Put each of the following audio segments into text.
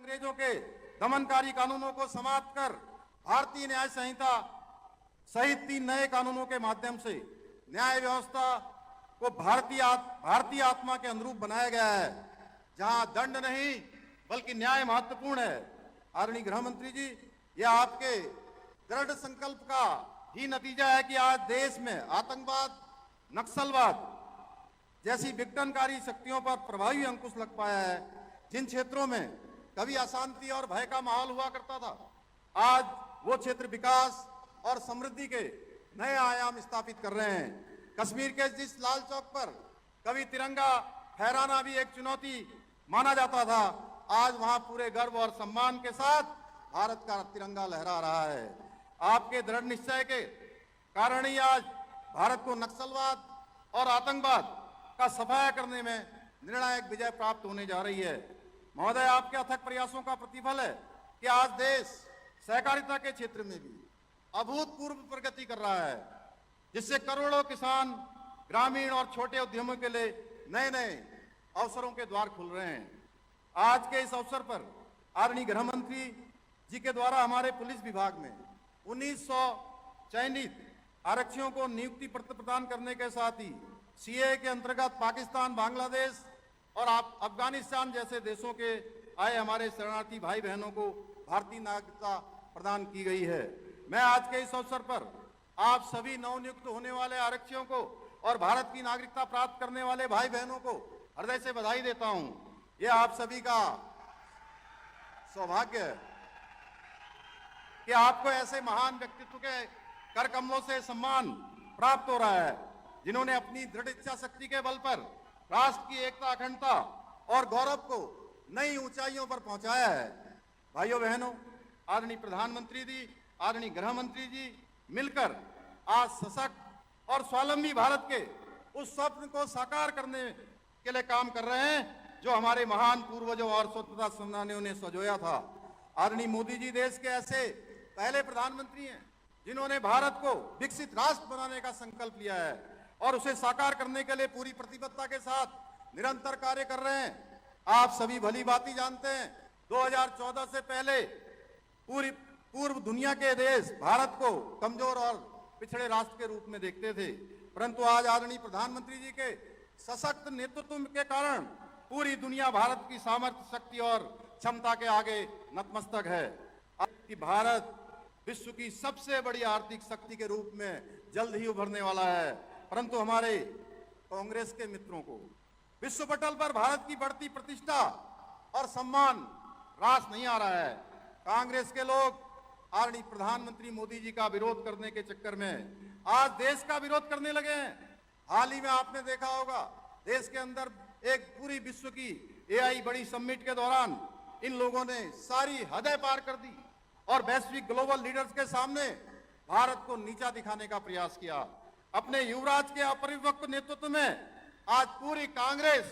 अंग्रेजों के दमनकारी कानूनों को समाप्त कर भारतीय न्याय संहिता सहित 3 नए कानूनों के माध्यम से न्याय व्यवस्था को भारतीय आत्मा के अनुरूप बनाया गया है, जहां दंड नहीं बल्कि न्याय महत्वपूर्ण है। आदरणीय गृह मंत्री जी, यह आपके दृढ़ संकल्प का ही नतीजा है कि आज देश में आतंकवाद, नक्सलवाद जैसी विघटनकारी शक्तियों पर प्रभावी अंकुश लग पाया है। जिन क्षेत्रों में कभी अशांति और भय का माहौल हुआ करता था, आज वो क्षेत्र विकास और समृद्धि के नए आयाम स्थापित कर रहे हैं। कश्मीर के जिस लाल चौक पर कभी तिरंगा फहराना भी एक चुनौती माना जाता था, आज वहां पूरे गर्व और सम्मान के साथ भारत का तिरंगा लहरा रहा है। आपके दृढ़ निश्चय के कारण ही आज भारत को नक्सलवाद और आतंकवाद का सफाया करने में निर्णायक विजय प्राप्त होने जा रही है। महोदय, आपके अथक प्रयासों का प्रतिफल है कि आज देश सहकारिता के क्षेत्र में भी अभूतपूर्व प्रगति कर रहा है, जिससे करोड़ों किसान, ग्रामीण और छोटे उद्यमों के लिए नए नए अवसरों के द्वार खुल रहे हैं। आज के इस अवसर पर आदरणीय गृह मंत्री जी के द्वारा हमारे पुलिस विभाग में 1900 चयनित आरक्षियों को नियुक्ति पत्र प्रदान करने के साथ ही सीए के अंतर्गत पाकिस्तान, बांग्लादेश और अफगानिस्तान जैसे देशों के आए हमारे शरणार्थी भाई बहनों को भारतीय नागरिकता प्रदान की गई है। मैं आज के इस अवसर पर आप सभी नवनियुक्त होने वाले आरक्षियों को और भारत की नागरिकता प्राप्त करने वाले भाई बहनों को हृदय से बधाई देता हूं। यह आप सभी का सौभाग्य है कि आपको ऐसे महान व्यक्तित्व के कर कमलों से सम्मान प्राप्त हो रहा है, जिन्होंने अपनी दृढ़ इच्छा शक्ति के बल पर राष्ट्र की एकता, अखंडता और गौरव को नई ऊंचाइयों पर पहुंचाया है। भाइयों बहनों, आदरणीय प्रधानमंत्री जी, आदरणीय गृह मंत्री जी मिलकर आज सशक्त और स्वावलंबी भारत के उस स्वप्न को साकार करने के लिए काम कर रहे हैं जो हमारे महान पूर्वजों और स्वतंत्रता सेनानियों ने सजोया था। आदरणीय मोदी जी देश के ऐसे पहले प्रधानमंत्री हैं जिन्होंने भारत को विकसित राष्ट्र बनाने का संकल्प लिया है और उसे साकार करने के लिए पूरी प्रतिबद्धता के साथ निरंतर कार्य कर रहे हैं। आप सभी भली भांति जानते हैं, 2014 से पहले पूर्व दुनिया के देश भारत को कमजोर और पिछड़े राष्ट्र के रूप में देखते थे, परंतु आज आदरणीय प्रधानमंत्री जी के सशक्त नेतृत्व के कारण पूरी दुनिया भारत की सामर्थ्य, शक्ति और क्षमता के आगे नतमस्तक है। कि भारत विश्व की सबसे बड़ी आर्थिक शक्ति के रूप में जल्द ही उभरने वाला है, परंतु हमारे कांग्रेस के मित्रों को विश्व पटल पर भारत की बढ़ती प्रतिष्ठा और सम्मान रास नहीं आ रहा है। कांग्रेस के लोग आदरणीय प्रधानमंत्री मोदी जी का विरोध करने के चक्कर में आज देश का विरोध करने लगे हैं। हाल ही में आपने देखा होगा, देश के अंदर एक पूरी विश्व की एआई बड़ी समिट के दौरान इन लोगों ने सारी हदें पार कर दी और वैश्विक ग्लोबल लीडर्स के सामने भारत को नीचा दिखाने का प्रयास किया। अपने युवराज के अपरिपक्व नेतृत्व में आज पूरी कांग्रेस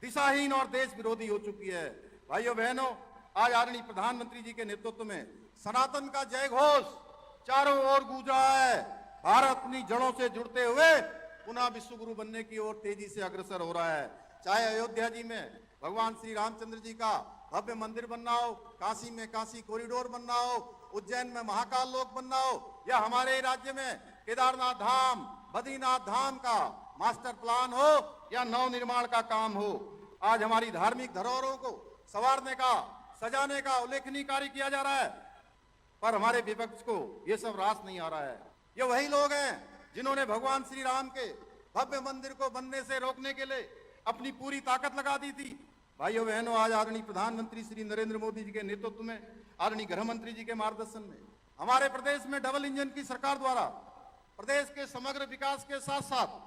दिशाहीन और देश विरोधी हो चुकी है। भाइयों बहनों, आज आदरणीय प्रधानमंत्री जी के नेतृत्व में सनातन का जय घोष चारों ओर गूंज रहा है। भारत अपनी जड़ों से जुड़ते हुए पुनः विश्व गुरु बनने की ओर तेजी से अग्रसर हो रहा है। चाहे अयोध्या जी में भगवान श्री रामचंद्र जी का भव्य मंदिर बनना हो, काशी में काशी कॉरिडोर बनना हो, उज्जैन में महाकाल लोक बनना हो, या हमारे राज्य में केदारनाथ धाम, बद्रीनाथ धाम का मास्टर प्लान हो या नव निर्माण का काम हो। आज हमारी धार्मिक धरोहरों को संवारने का, सजाने का उल्लेखनीय कार्य किया जा रहा है, पर हमारे विपक्ष को ये सब रास नहीं आ रहा है। ये वही लोग हैं जिन्होंने भगवान श्री राम के भव्य मंदिर को बनने से रोकने के लिए अपनी पूरी ताकत लगा दी थी। भाइयों बहनों, आज आदरणीय प्रधानमंत्री श्री नरेंद्र मोदी जी के नेतृत्व में, आदरणीय गृह मंत्री जी के मार्गदर्शन में हमारे प्रदेश में डबल इंजन की सरकार द्वारा प्रदेश के समग्र विकास के साथ साथ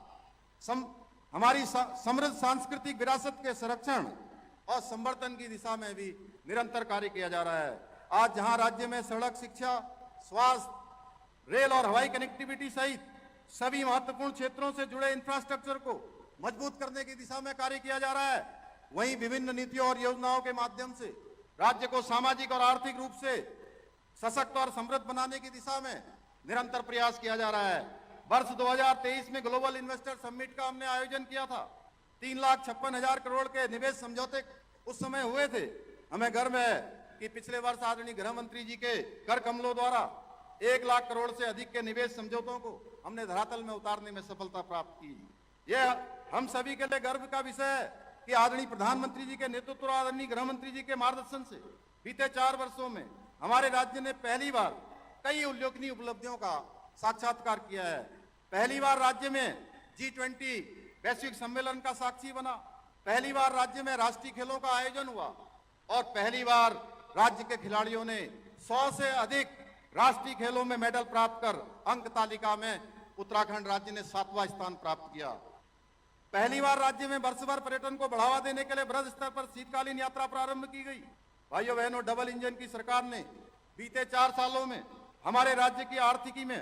हमारी समृद्ध सांस्कृतिक विरासत के संरक्षण और संवर्धन की दिशा में भी निरंतर कार्य किया जा रहा है। आज जहां राज्य में सड़क, शिक्षा, स्वास्थ्य, रेल और हवाई कनेक्टिविटी सहित सभी महत्वपूर्ण क्षेत्रों से जुड़े इंफ्रास्ट्रक्चर को मजबूत करने की दिशा में कार्य किया जा रहा है, वहीं विभिन्न नीतियों और योजनाओं के माध्यम से राज्य को सामाजिक और आर्थिक रूप से सशक्त और समृद्ध बनाने की दिशा में निरंतर प्रयास किया जा रहा है। वर्ष 2023 में ग्लोबल इन्वेस्टर समिट का हमने आयोजन किया था। 3,56,000 करोड़ के निवेश समझौते उस समय हुए थे, हमें गर्व है कि पिछले वर्ष आदरणीय गृह मंत्री जी के कर कमलों द्वारा 1 लाख करोड़ से अधिक के निवेश समझौतों को हमने धरातल में उतारने में सफलता प्राप्त की। यह हम सभी के लिए गर्व का विषय है कि आदरणीय प्रधानमंत्री जी के नेतृत्व और आदरणीय गृह मंत्री जी के मार्गदर्शन से बीते 4 वर्षों में हमारे राज्य ने पहली बार कई उल्लेखनीय उपलब्धियों का साक्षात्कार किया है। पहली बार राज्य में G20 वैश्विक सम्मेलन का साक्षी बना, पहली बार राज्य में राष्ट्रीय खेलों का आयोजन हुआ और पहली बार राज्य के खिलाड़ियों ने 100 से अधिक राष्ट्रीय खेलों में मेडल प्राप्त कर अंक तालिका में उत्तराखंड राज्य ने 7वां स्थान प्राप्त किया। पहली बार राज्य में वर्ष भर पर्यटन को बढ़ावा देने के लिए बृहद स्तर पर शीतकालीन यात्रा प्रारंभ की गई। भाइयों बहनों, डबल इंजन की सरकार ने बीते 4 सालों में हमारे राज्य की आर्थिकी में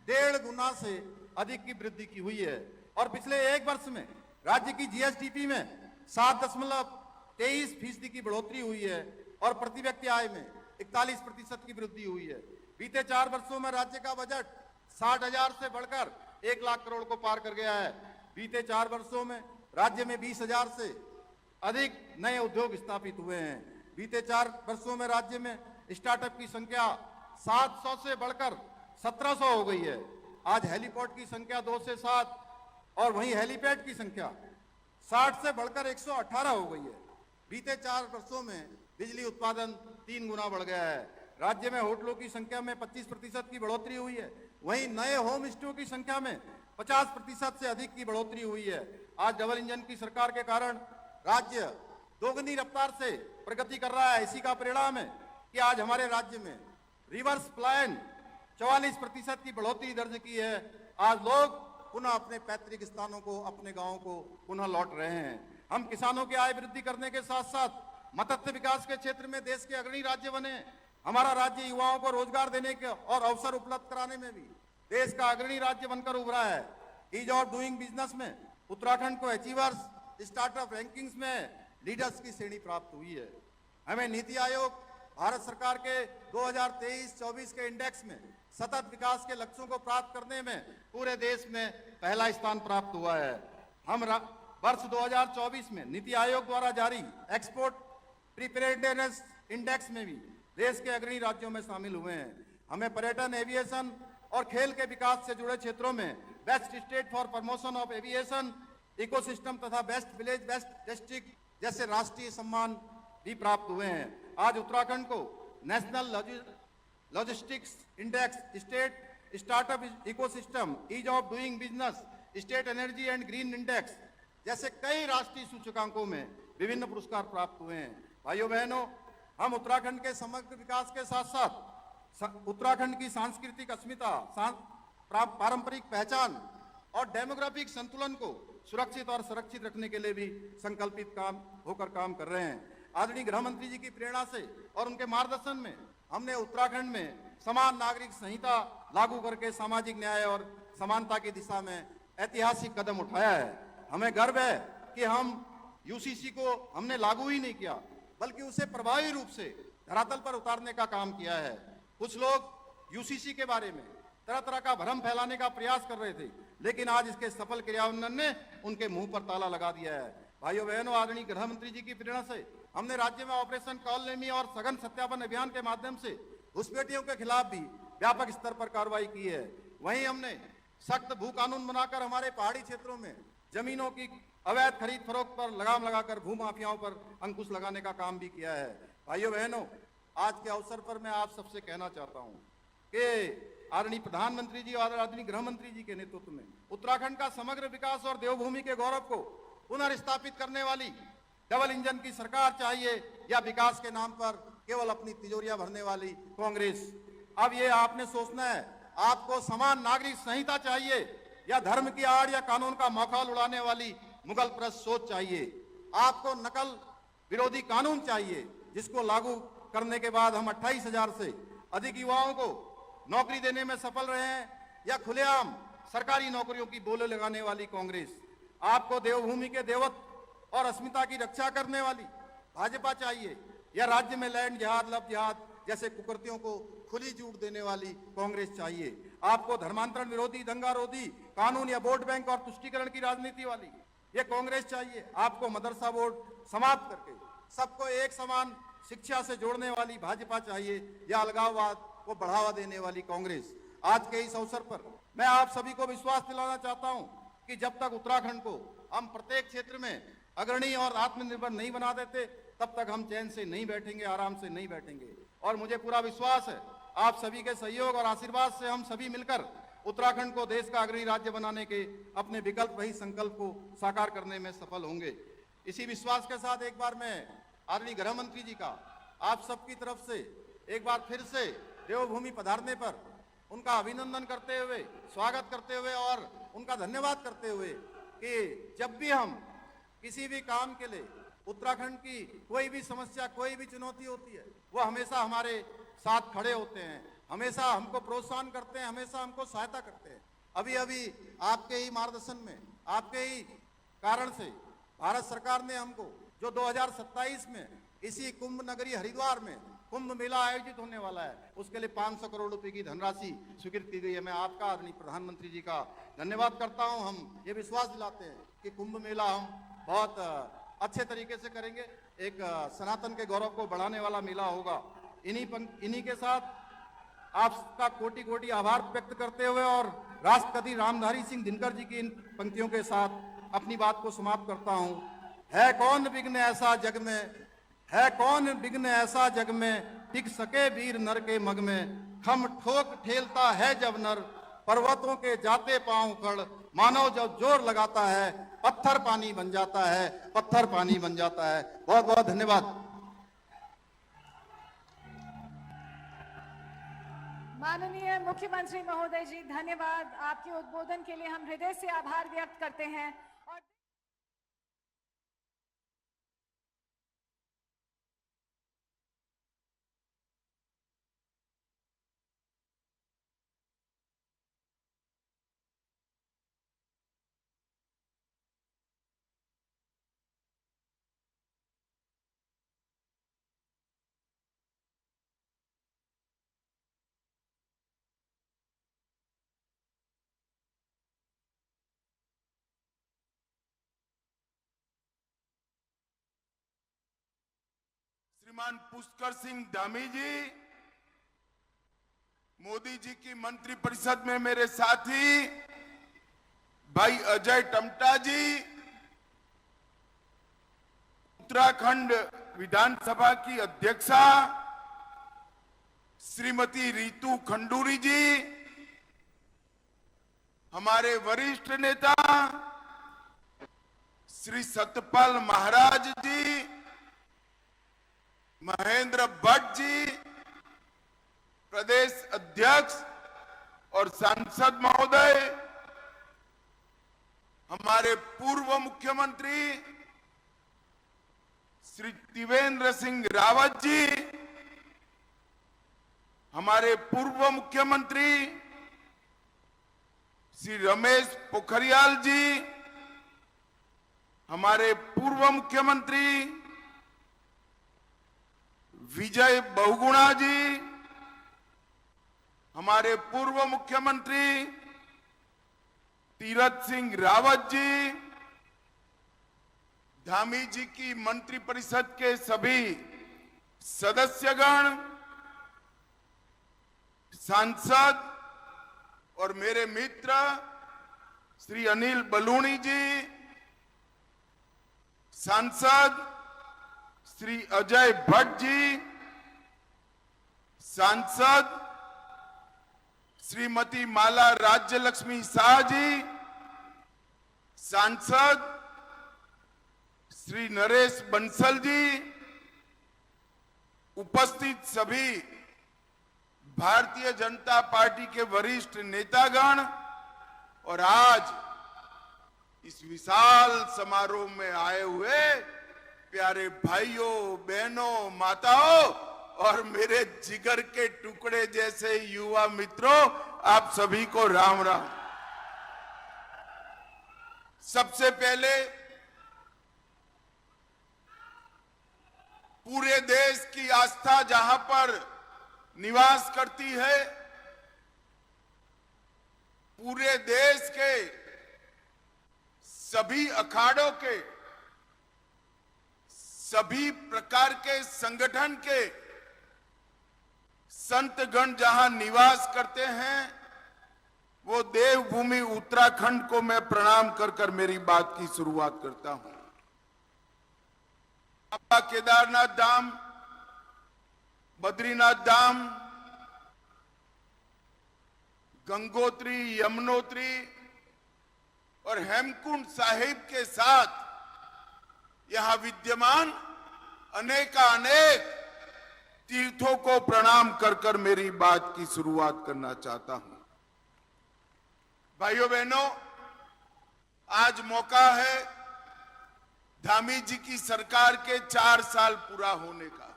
1.5 गुना से अधिक की वृद्धि की हुई है और पिछले 1 वर्ष में राज्य की जीएसडीपी में 7.23% की बढ़ोतरी हुई है और प्रति व्यक्ति आय में 41% की वृद्धि हुई है। बीते 4 वर्षों में राज्य का बजट 60,000 से बढ़कर 1 लाख करोड़ को पार कर गया है। बीते 4 वर्षों में राज्य में 20,000 से अधिक नए उद्योग स्थापित हुए हैं। बीते 4 वर्षों में राज्य में स्टार्टअप की संख्या 700 से बढ़कर 1700 हो गई है। आज हेलीपोर्ट की संख्या 2 से 7 और वहीं हेलीपैड की संख्या 60 से बढ़कर 118 हो गई है। बीते 4 वर्षों में बिजली उत्पादन 3 गुना बढ़ गया है। राज्य में होटलों की संख्या में 25% की बढ़ोतरी हुई है। वहीं नए होम स्टे की संख्या में 50% से अधिक की बढ़ोतरी हुई है। आज डबल इंजन की सरकार के कारण राज्य दोगुनी रफ्तार से प्रगति कर रहा है। इसी का परिणाम है कि आज हमारे राज्य में रिवर्स प्लायन 44% की बढ़ोतरी दर्ज की है। आज लोग पुनः अपने पैतृक स्थानों को, अपने गांवों को पुनः लौट रहे हैं। हम किसानों की आय वृद्धि करने के साथ साथ मत्स्य विकास के क्षेत्र में देश के अग्रणी राज्य बने। हमारा राज्य युवाओं को रोजगार देने के और अवसर उपलब्ध कराने में भी देश का अग्रणी राज्य बनकर उभरा है। ईज ऑफ डूइंग बिजनेस में उत्तराखंड को अचीवर्स स्टार्टअप रैंकिंग्स में लीडर्स की श्रेणी प्राप्त हुई है। हमें नीति आयोग भारत सरकार के 2023-24 के इंडेक्स में सतत विकास के लक्ष्यों को प्राप्त करने में पूरे देश में पहला स्थान प्राप्त हुआ है। हम वर्ष 2024 में नीति आयोग द्वारा जारी एक्सपोर्ट प्रिपेयर्डनेस इंडेक्स में भी देश के अग्रणी राज्यों में शामिल हुए हैं। हमें पर्यटन, एविएशन और खेल के विकास से जुड़े क्षेत्रों में best state for promotion of aviation ecosystem तथा बेस्ट विलेज, बेस्ट डिस्ट्रिक्ट जैसे राष्ट्रीय सम्मान भी प्राप्त हुए हैं। आज उत्तराखंड को national logistics index, state startup ecosystem, ease of doing business, state energy and green index जैसे कई राष्ट्रीय सूचकांकों में विभिन्न पुरस्कार प्राप्त हुए हैं। भाइयों बहनों, हम उत्तराखंड के समग्र विकास के साथ साथ उत्तराखंड की सांस्कृतिक अस्मिता, पारंपरिक पहचान और डेमोग्राफिक संतुलन को सुरक्षित और संरक्षित रखने के लिए भी संकल्पित होकर काम कर रहे हैं। आदरणीय गृह मंत्री जी की प्रेरणा से और उनके मार्गदर्शन में हमने उत्तराखंड में समान नागरिक संहिता लागू करके सामाजिक न्याय और समानता की दिशा में ऐतिहासिक कदम उठाया है। हमें गर्व है कि हम यूसीसी को हमने लागू ही नहीं किया, बल्कि उसे प्रभावी रूप से धरातल पर उतारने का काम किया है। कुछ लोग यूसीसी के बारे में तरह तरह का भ्रम फैलाने का प्रयास कर रहे थे, लेकिन आज इसके सफल क्रियान्वयन ने उनके मुंह पर ताला लगा दिया है। भाइयों बहनों, आदरणीय गृह मंत्री जी की प्रेरणा से हमने राज्य में ऑपरेशन कॉलनेमी और सघन सत्यापन अभियान के माध्यम से घुसपैठियों के खिलाफ भी व्यापक स्तर पर कार्रवाई की है। वहीं हमने सख्त भू कानून बनाकर हमारे पहाड़ी क्षेत्रों में जमीनों की अवैध खरीद फरोख्त पर लगाम लगाकर भू माफियाओं पर अंकुश लगाने का काम भी किया है। भाइयों बहनों, आज के अवसर पर मैं आप सबसे कहना चाहता हूं कि आदरणीय प्रधानमंत्री जी और आदरणीय गृह मंत्री जी के नेतृत्व में उत्तराखंड का समग्र विकास और देवभूमि के गौरव को पुनर्स्थापित करने वाली डबल इंजन की सरकार चाहिए या विकास के नाम पर केवल अपनी तिजोरियां भरने वाली कांग्रेस। अब ये आपने सोचना है, आपको समान नागरिक संहिता चाहिए या धर्म की आड़ या कानून का मखौल उड़ाने वाली मुगल प्रस्त सोच चाहिए। आपको नकल विरोधी कानून चाहिए जिसको लागू करने के बाद हम 28,000 से अधिक युवाओं को नौकरी देने में सफल रहे हैं, या खुलेआम सरकारी नौकरियों की बोले लगाने वाली कांग्रेस। आपको देवभूमि के देवत्व और अस्मिता की रक्षा करने वाली भाजपा चाहिए, या राज्य में लैंड जिहाद, लव जिहाद जैसे कुकृतियों को खुली छूट देने वाली कांग्रेस चाहिए। आपको धर्मांतरण विरोधी, दंगारोधी कानून या वोट बैंक और तुष्टीकरण की राजनीति वाली ये कांग्रेस चाहिए। आपको मदरसा बोर्ड समाप्त करके सबको एक समान शिक्षा से जोड़ने वाली भाजपा चाहिए या अलगाववाद को बढ़ावा देने वाली कांग्रेस। आज के इस अवसर पर मैं आप सभी को विश्वास दिलाना चाहता हूं कि जब तक उत्तराखंड को हम प्रत्येक क्षेत्र में अग्रणी और आत्मनिर्भर नहीं बना देते, तब तक हम चैन से नहीं बैठेंगे, आराम से नहीं बैठेंगे। और मुझे पूरा विश्वास है आप सभी के सहयोग और आशीर्वाद से हम सभी मिलकर उत्तराखंड को देश का अग्रणी राज्य बनाने के अपने विकल्प वही संकल्प को साकार करने में सफल होंगे। इसी विश्वास के साथ एक बार मैं आदरणीय गृह मंत्री जी का आप सबकी तरफ से एक बार फिर से देवभूमि पधारने पर उनका अभिनंदन करते हुए, स्वागत करते हुए और उनका धन्यवाद करते हुए कि जब भी हम किसी भी काम के लिए उत्तराखंड की कोई भी समस्या, कोई भी चुनौती होती है, वो हमेशा हमारे साथ खड़े होते हैं, हमेशा हमको प्रोत्साहन करते हैं, हमेशा हमको सहायता करते हैं। अभी अभी आपके ही मार्गदर्शन में, आपके ही कारण से भारत सरकार ने हमको जो 2027 में इसी कुंभ नगरी हरिद्वार में कुंभ मेला आयोजित होने वाला है, उसके लिए 500 करोड़ रुपए की धनराशि स्वीकृत की गई है। मैं आपका आदरणीय प्रधानमंत्री जी का धन्यवाद करता हूं। हम ये विश्वास दिलाते हैं कि कुंभ मेला हम बहुत अच्छे तरीके से करेंगे, एक सनातन के गौरव को बढ़ाने वाला मेला होगा। इन्हीं के साथ आपका कोटि कोटि आभार व्यक्त करते हुए और राष्ट्रपति रामधारी सिंह दिनकर जी की इन पंक्तियों के साथ अपनी बात को समाप्त करता हूं। है कौन विघ्न ऐसा जग में, है कौन विघ्न ऐसा जग में, टिक सके वीर नर के मग में, खम ठोक ठेलता है जब नर, पर्वतों के जाते पांव उखड़, मानव जब जोर लगाता है, पत्थर पानी बन जाता है, पत्थर पानी बन जाता है। बहुत बहुत धन्यवाद। माननीय मुख्यमंत्री महोदय जी, धन्यवाद। आपके उद्बोधन के लिए हम हृदय से आभार व्यक्त करते हैं। और श्रीमान पुष्कर सिंह धामी जी, मोदी जी की मंत्री परिषद में मेरे साथी भाई अजय टमटा जी, उत्तराखंड विधानसभा की अध्यक्षा श्रीमती रितु खंडूरी जी, हमारे वरिष्ठ नेता श्री सतपाल महाराज जी, महेंद्र भट्ट जी, प्रदेश अध्यक्ष और सांसद महोदय, हमारे पूर्व मुख्यमंत्री श्री त्रिवेंद्र सिंह रावत जी, हमारे पूर्व मुख्यमंत्री श्री रमेश पोखरियाल जी, हमारे पूर्व मुख्यमंत्री विजय बहुगुणा जी, हमारे पूर्व मुख्यमंत्री तीरथ सिंह रावत जी, धामी जी की मंत्री परिषद के सभी सदस्यगण, सांसद और मेरे मित्र श्री अनिल बलूनी जी, सांसद श्री अजय भट्ट जी, सांसद श्रीमती माला राज्य लक्ष्मी शाह जी, सांसद श्री नरेश बंसल जी, उपस्थित सभी भारतीय जनता पार्टी के वरिष्ठ नेतागण और आज इस विशाल समारोह में आए हुए प्यारे भाइयों, बहनों, माताओं और मेरे जिगर के टुकड़े जैसे युवा मित्रों, आप सभी को राम राम। सबसे पहले पूरे देश की आस्था जहां पर निवास करती है, पूरे देश के सभी अखाड़ों के सभी प्रकार के संगठन के संतगण जहां निवास करते हैं, वो देवभूमि उत्तराखंड को मैं प्रणाम कर कर मेरी बात की शुरुआत करता हूं। बाबा केदारनाथ धाम, बद्रीनाथ धाम, गंगोत्री, यमुनोत्री और हेमकुंड साहिब के साथ यहां विद्यमान अनेकानेक तीर्थों को प्रणाम कर कर मेरी बात की शुरुआत करना चाहता हूं। भाइयों बहनों, आज मौका है धामी जी की सरकार के 4 साल पूरा होने का,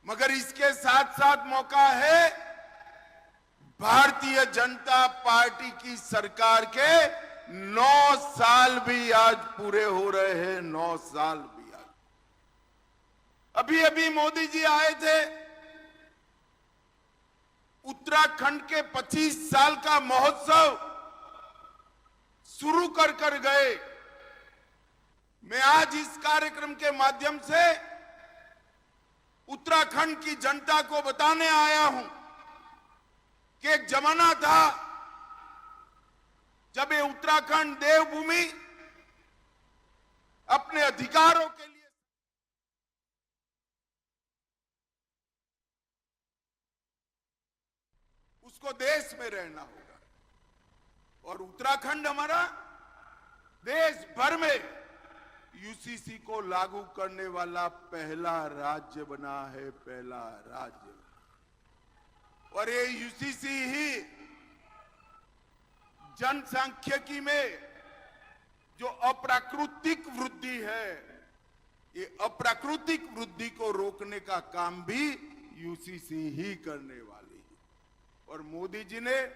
मगर इसके साथ साथ मौका है भारतीय जनता पार्टी की सरकार के 9 साल भी आज पूरे हो रहे हैं। 9 साल भी आज। अभी अभी मोदी जी आए थे, उत्तराखंड के 25 साल का महोत्सव शुरू कर कर गए। मैं आज इस कार्यक्रम के माध्यम से उत्तराखंड की जनता को बताने आया हूं कि एक जमाना था जब ये उत्तराखंड देवभूमि अपने अधिकारों के लिए उसको देश में रहना होगा, और उत्तराखंड हमारा देश भर में यूसीसी को लागू करने वाला पहला राज्य बना है, पहला राज्य। और ये यूसीसी ही जनसांख्यिकी में जो अप्राकृतिक वृद्धि है, ये अप्राकृतिक वृद्धि को रोकने का काम भी यूसीसी ही करने वाली है। और मोदी जी ने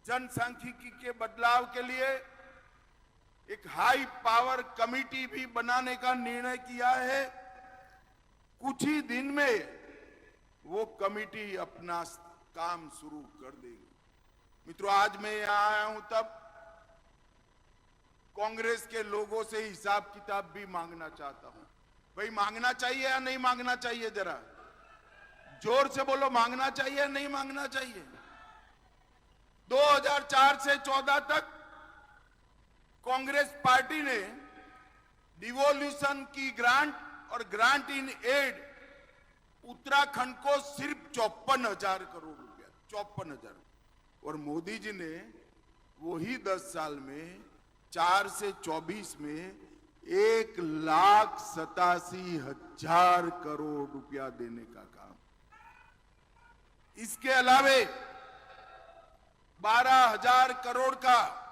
जनसांख्यिकी के बदलाव के लिए एक हाई पावर कमेटी भी बनाने का निर्णय किया है। कुछ ही दिन में वो कमेटी अपना काम शुरू कर देगी। मित्रों, आज मैं यहां आया हूं तब कांग्रेस के लोगों से हिसाब किताब भी मांगना चाहता हूं। भाई, मांगना चाहिए या नहीं मांगना चाहिए? जरा जोर से बोलो, मांगना चाहिए या नहीं मांगना चाहिए? 2004 से 14 तक कांग्रेस पार्टी ने डिवोल्यूशन की ग्रांट और ग्रांट इन एड उत्तराखंड को सिर्फ 54,000 करोड़ रुपया, 54,000। और मोदी जी ने वही 10 साल में 4 से 24 में 1,87,000 करोड़ रुपया देने का काम। इसके अलावे 12,000 करोड़ का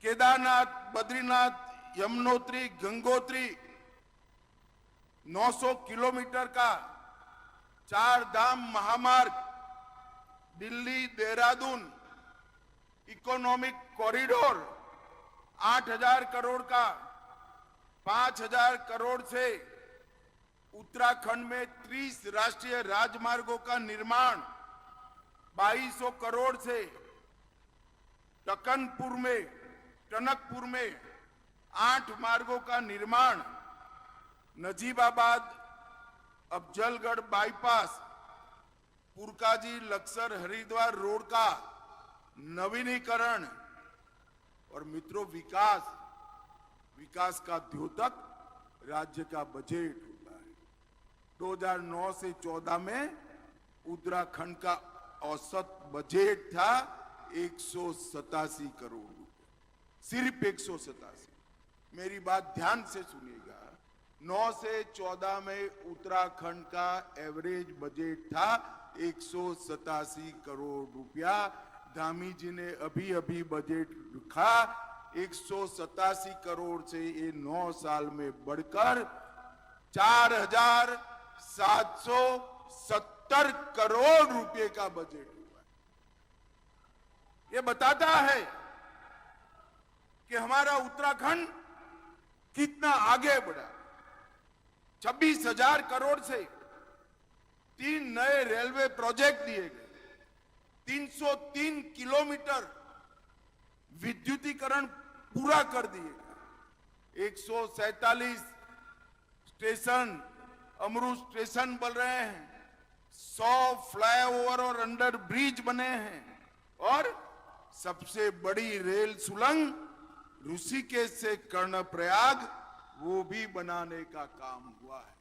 केदारनाथ, बद्रीनाथ, यमुनोत्री, गंगोत्री 900 किलोमीटर का 4 धाम महामार्ग, दिल्ली देहरादून इकोनॉमिक कॉरिडोर 8,000 करोड़ का, 5,000 करोड़ से उत्तराखंड में 30 राष्ट्रीय राजमार्गों का निर्माण, 2,200 करोड़ से टनकपुर में 8 मार्गों का निर्माण, नजीबाबाद अफजलगढ़ बाईपास, पुरकाजी लक्सर हरिद्वार रोड का नवीनीकरण। और मित्रों, विकास का द्योतक राज्य का बजट होता है। 2009 से 14 में उत्तराखंड का औसत बजट था 187 करोड़ रुपए, सिर्फ 187। मेरी बात ध्यान से सुनिएगा, 9 से 14 में उत्तराखंड का एवरेज बजट था 187 करोड़ रुपया। धामी जी ने अभी अभी बजट रखा 187 करोड़ से ये 9 साल में बढ़कर 4,770 करोड़ रुपए का बजट हुआ। ये बताता है कि हमारा उत्तराखंड कितना आगे बढ़ा। 26,000 करोड़ से 3 नए रेलवे प्रोजेक्ट दिए गए, 303 किलोमीटर विद्युतीकरण पूरा कर दिए गए, 147 स्टेशन अमृत स्टेशन बन रहे हैं, 100 फ्लाईओवर और अंडर ब्रिज बने हैं और सबसे बड़ी रेल सुरंग ऋषिकेश से कर्णप्रयाग वो भी बनाने का काम हुआ है।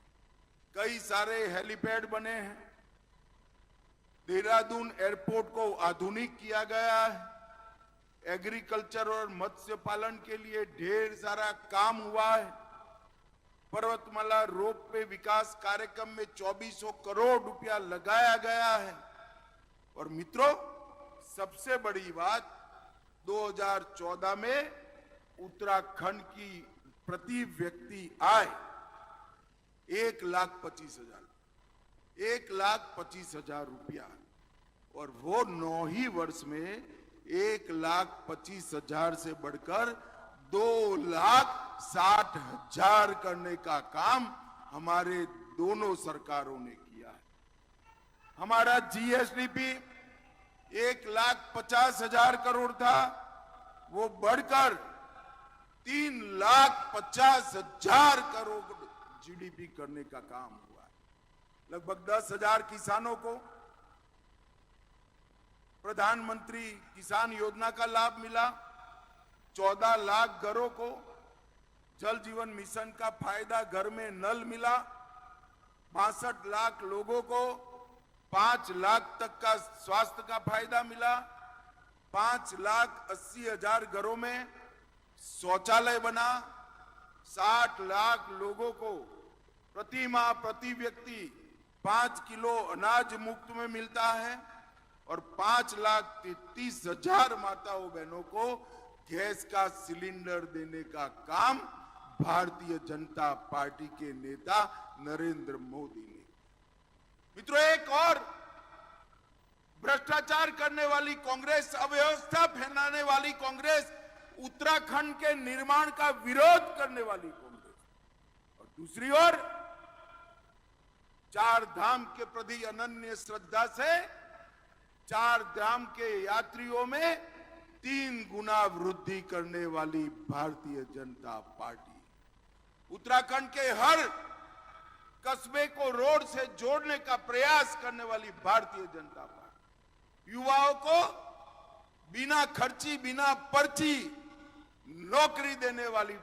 कई सारे हेलीपैड बने हैं, देहरादून एयरपोर्ट को आधुनिक किया गया है, एग्रीकल्चर और मत्स्य पालन के लिए ढेर सारा काम हुआ है। पर्वतमाला रोपवे विकास कार्यक्रम में 2400 करोड़ रुपया लगाया गया है। और मित्रों, सबसे बड़ी बात, 2014 में उत्तराखंड की प्रति व्यक्ति आय 1,25,000 1,25,000 रुपया, और वो 9 ही वर्ष में 1,25,000 से बढ़कर 2,60,000 करने का काम हमारे दोनों सरकारों ने किया है। हमारा जीएसडीपी 1,50,000 करोड़ था, वो बढ़कर 3,50,000 करोड़ जीडीपी करने का काम हुआ है। लगभग 10,000 किसानों को प्रधानमंत्री किसान योजना का लाभ मिला, 14 लाख घरों को जल जीवन मिशन का फायदा, घर में नल मिला, 62 लाख लोगों को 5 लाख तक का स्वास्थ्य का फायदा मिला, 5,80,000 घरों में शौचालय बना, 60 लाख लोगों को प्रति माह प्रति व्यक्ति 5 किलो अनाज मुफ्त में मिलता है और 5,33,000 माताओं बहनों को गैस का सिलेंडर देने का काम भारतीय जनता पार्टी के नेता नरेंद्र मोदी ने। मित्रों, एक और भ्रष्टाचार करने वाली कांग्रेस, अव्यवस्था फैलाने वाली कांग्रेस, उत्तराखंड के निर्माण का विरोध करने वाली कांग्रेस, और दूसरी ओर 4 धाम के प्रति अनन्य श्रद्धा से 4 धाम के यात्रियों में 3 गुना वृद्धि करने वाली भारतीय जनता पार्टी, उत्तराखंड के हर कस्बे को रोड से जोड़ने का प्रयास करने वाली भारतीय जनता पार्टी, युवाओं को बिना खर्ची बिना पर्ची नौकरी देने वाली